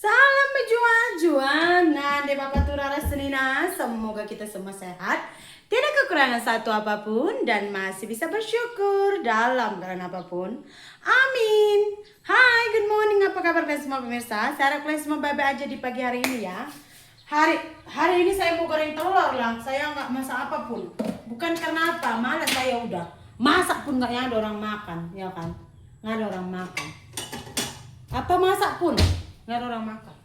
Salam menjual-jual. Nah, de Bapak Turara Senina, semoga kita semua sehat, tidak kekurangan satu apapun, dan masih bisa bersyukur dalam keadaan apapun. Amin. Hai, good morning. Apa kabar kalian semua pemirsa? Saya harap kalian semua baik-baik aja di pagi hari ini ya. Hari ini saya mau goreng telur lah. Saya nggak masak apapun. Bukan karena apa, malas saya udah. Masak pun nggak ada orang makan, ya kan? Nggak ada orang makan. Apa masak pun nggak ada orang makan.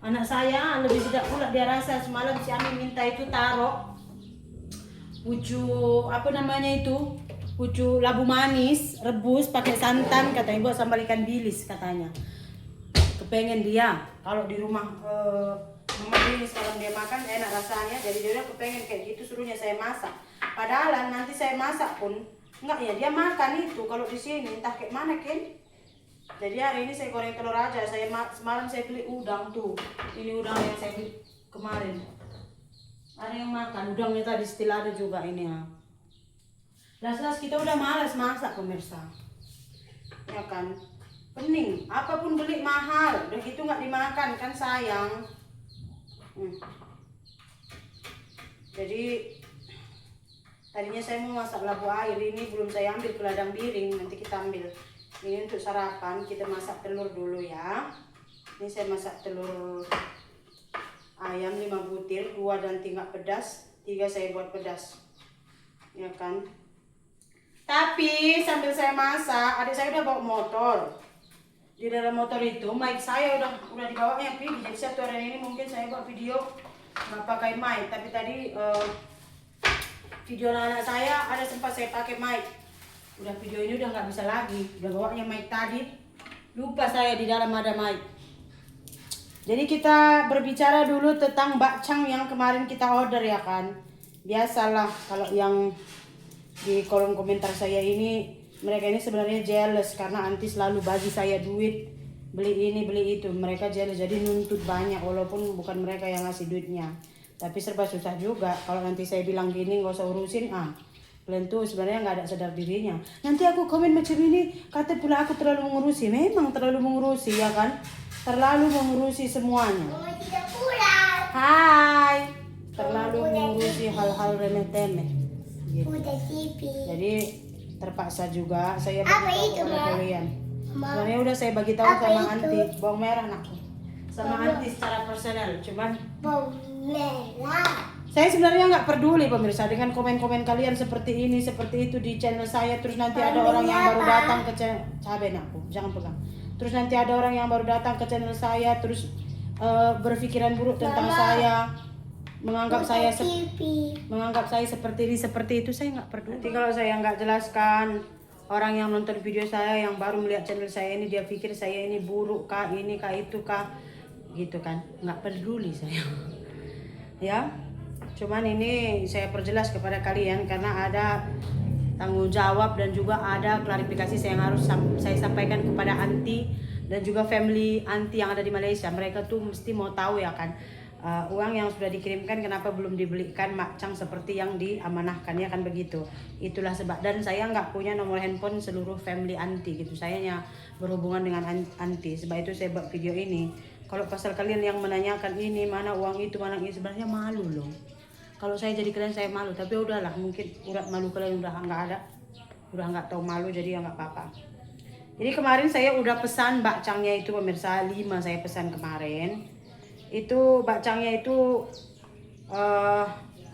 Anak saya lebih tidak pula dia rasa semalam si Ami minta itu taruh pucuk apa namanya itu, pucuk labu manis rebus pakai santan, katanya buat sambal ikan bilis katanya. Kepengen dia kalau di rumah mama bilis kalau dia makan enak rasanya, jadi dia kepengen kayak gitu, suruhnya saya masak. Padahal nanti saya masak pun enggak ya dia makan itu kalau di sini entah kayak mana kan. Jadi hari ini saya goreng telur aja. Semalam saya beli udang tuh. Ini udang yang saya beli kemarin. Ada yang makan udangnya tadi, still ada juga ini ya. Las-las kita udah malas masak pemirsa. Ya kan? Pening. Apapun beli mahal. Udah gitu nggak dimakan kan sayang. Jadi tadinya saya mau masak labu air, ini belum saya ambil ke ladang biring, nanti kita ambil. Ini untuk sarapan, kita masak telur dulu ya. Ini saya masak telur ayam 5 butir, 2 dan 3 pedas, 3 saya buat pedas. Ya kan? Tapi sambil saya masak, adik saya udah bawa motor. Di dalam motor itu mic saya udah dibawanya pergi. Jadi satu hari ini mungkin saya buat video nggak pakai mic, tapi tadi video anak saya ada sempat saya pakai mic. Udah video ini udah nggak bisa lagi, udah bawanya mic tadi, lupa saya di dalam ada mic. Jadi kita berbicara dulu tentang bakcang yang kemarin kita order ya kan. Biasalah kalau yang di kolom komentar saya ini, mereka ini sebenarnya jealous karena anti selalu bagi saya duit beli ini beli itu. Mereka jealous jadi nuntut banyak walaupun bukan mereka yang ngasih duitnya. Tapi serba susah juga kalau nanti saya bilang gini nggak usah urusin kalian tuh sebenarnya nggak ada sadar dirinya. Nanti aku komen macam ini, kata pula aku terlalu mengurusi. Memang terlalu mengurusi ya kan? Terlalu mengurusi semuanya. Mama tidak pulang. Hai. Terlalu mengurusi hal-hal remeh-temeh. Gitu. Udah TV. Jadi terpaksa juga saya Apa bagi tahu itu, kepada Ma? kalian. Ma. Sebenarnya udah saya bagi tahu Apa sama itu? anti bawang merah anakku. Sama Mama. anti secara personal, cuman Bau merah. saya sebenarnya nggak peduli pemirsa dengan komen-komen kalian seperti ini, seperti itu di channel saya. Terus nanti ada orang yang baru datang ke channel, cabai aku, jangan pegang. Terus nanti ada orang yang baru datang ke channel saya, terus berpikiran buruk tentang Mama. saya, menganggap saya TV. menganggap saya seperti ini, seperti itu. Saya nggak peduli. Nanti kalau saya nggak jelaskan, orang yang nonton video saya yang baru melihat channel saya ini dia pikir saya ini buruk kah, ini kah, itu kah, gitu kan? Nggak peduli saya. Ya. Cuman ini saya perjelas kepada kalian karena ada tanggung jawab dan juga ada klarifikasi yang harus saya sampaikan kepada anti dan juga family anti yang ada di Malaysia. Mereka tuh mesti mau tahu ya kan, uang yang sudah dikirimkan kenapa belum dibelikan makcang seperti yang diamanahkan, ya kan begitu. Itulah sebab, dan saya nggak punya nomor handphone seluruh family anti gitu. Saya hanya berhubungan dengan anti, sebab itu saya buat video ini. Kalau pasal kalian yang menanyakan ini mana uang itu mana ini, sebenarnya malu loh. Kalau saya jadi kalian saya malu, tapi udahlah, mungkin udah malu kalian udah nggak ada, udah nggak tahu malu, jadi ya nggak apa-apa. Jadi kemarin saya udah pesan bakcangnya itu pemirsa, 5 saya pesan kemarin. Itu bakcangnya itu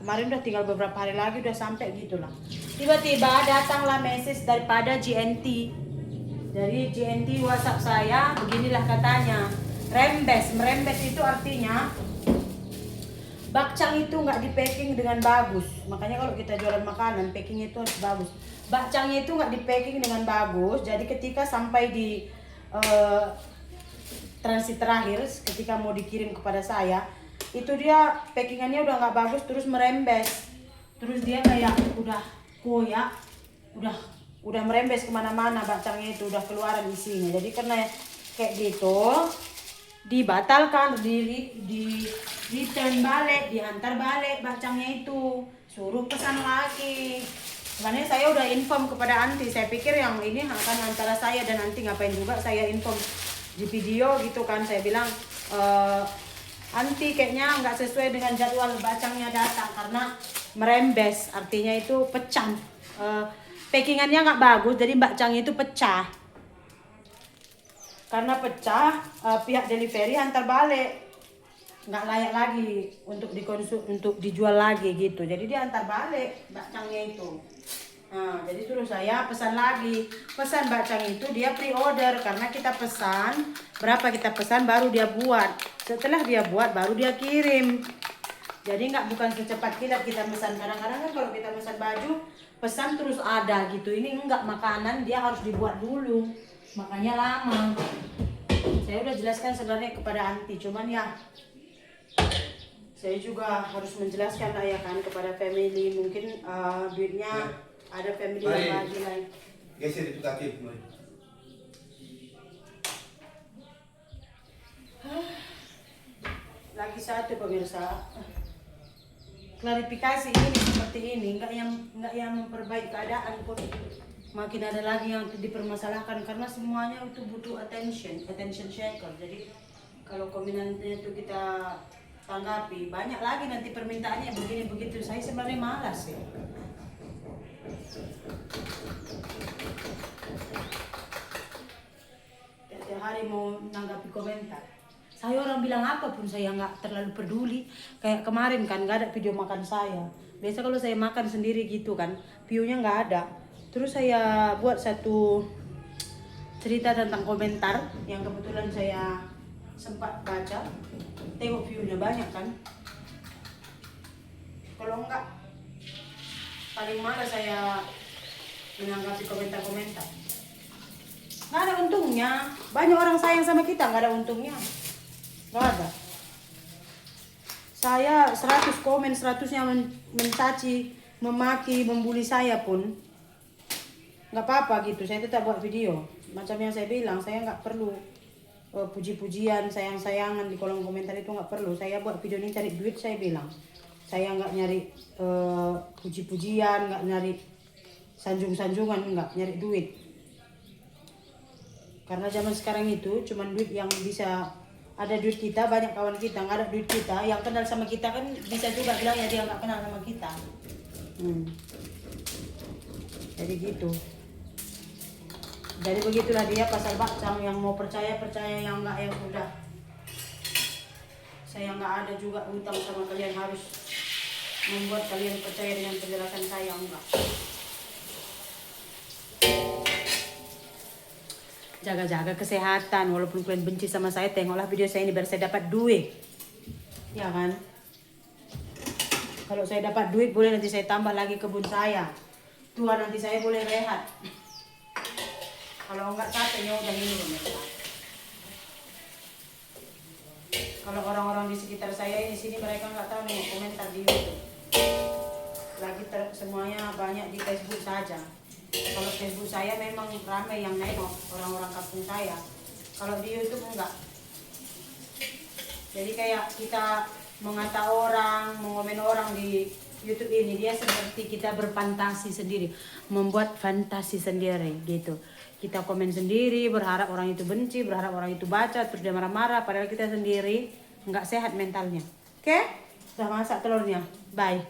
kemarin udah tinggal beberapa hari lagi udah sampai gitulah. Tiba-tiba datanglah message daripada GNT. Dari GNT WhatsApp saya, beginilah katanya, merembes itu artinya bakcang itu nggak di packing dengan bagus. Makanya kalau kita jualan makanan, packingnya itu harus bagus. Bakcangnya itu nggak di packing dengan bagus. Jadi ketika sampai di transit terakhir, ketika mau dikirim kepada saya, itu dia packingannya udah nggak bagus, terus merembes. Terus dia kayak udah koyak, udah merembes kemana-mana bakcangnya itu, udah keluaran isinya. Jadi karena kayak gitu, dibatalkan, di return balik, diantar balik bakcangnya itu, suruh pesan lagi. Sebenarnya saya udah inform kepada anti, saya pikir yang ini akan antara saya dan anti, ngapain juga saya inform di video gitu kan. Saya bilang Anti kayaknya nggak sesuai dengan jadwal bacangnya datang karena merembes, artinya itu pecah. Packingannya nggak bagus, jadi bacangnya itu pecah. Karena pecah, pihak delivery antar balik, nggak layak lagi untuk untuk dijual lagi gitu. Jadi dia antar balik bacangnya itu. Nah, jadi suruh saya pesan lagi. Pesan bacang itu dia pre-order karena kita pesan, berapa kita pesan baru dia buat. Setelah dia buat baru dia kirim. Jadi bukan secepat kita pesan. Kadang-kadang kan kalau kita pesan baju, pesan terus ada gitu. Ini enggak, makanan dia harus dibuat dulu. Makanya lama. Saya udah jelaskan sebenarnya kepada Anti, cuman ya saya juga harus menjelaskan lah ya kan kepada family, mungkin duitnya ada family yang bagi lain. Geser itu kaki, Noy. Lagi satu pemirsa, klarifikasi ini seperti ini, enggak yang memperbaiki keadaan pun makin ada lagi yang dipermasalahkan karena semuanya itu butuh attention seeker. Jadi kalau komenannya itu kita tanggapi, banyak lagi nanti permintaannya begini begitu. Saya sebenarnya malas ya. Tiap hari mau menanggapi komentar. Saya orang bilang apapun saya nggak terlalu peduli. Kayak kemarin kan nggak ada video makan saya. Biasa kalau saya makan sendiri gitu kan, view-nya nggak ada. Terus saya buat satu cerita tentang komentar yang kebetulan saya sempat baca. Tengok view-nya banyak kan. Kalau enggak, paling malas saya menanggapi komentar-komentar. Nggak ada untungnya. Banyak orang sayang sama kita, nggak ada untungnya. Nggak ada. Saya 100 komen, 100-nya mencaci, memaki, membuli saya pun nggak apa-apa gitu. Saya tetap buat video. Macam yang saya bilang, saya nggak perlu puji-pujian, sayang-sayangan di kolom komentar itu nggak perlu. Saya buat video ini cari duit, saya bilang. Saya nggak nyari puji-pujian, nggak nyari sanjung-sanjungan, nggak nyari duit. Karena zaman sekarang itu cuman duit yang bisa, ada duit kita, banyak kawan kita, nggak ada duit kita, yang kenal sama kita kan bisa juga bilang ya dia nggak kenal sama kita. Jadi gitu. Jadi begitulah dia pasal bacang, yang mau percaya, yang enggak ya udah. Saya nggak ada juga hutang sama kalian harus membuat kalian percaya dengan penjelasan saya, enggak. Jaga-jaga kesehatan, walaupun kalian benci sama saya, tengoklah video saya ini biar saya dapat duit. Ya kan? Kalau saya dapat duit boleh nanti saya tambah lagi kebun saya. Tua nanti saya boleh rehat. Kalau enggak capeknya udah ini pemirsa. Kalau orang-orang di sekitar saya ini sini mereka nggak tahu nih komentar di YouTube. Lagi semuanya banyak di Facebook saja. Kalau Facebook saya memang ramai yang nengok orang-orang kampung saya. Kalau di YouTube enggak. Jadi kayak kita mengata orang, mengomen orang di YouTube ini, dia seperti kita berfantasi sendiri, membuat fantasi sendiri gitu. Kita komen sendiri, berharap orang itu benci, berharap orang itu baca, terus dia marah-marah, padahal kita sendiri nggak sehat mentalnya. Oke? Udah masak telurnya. Bye.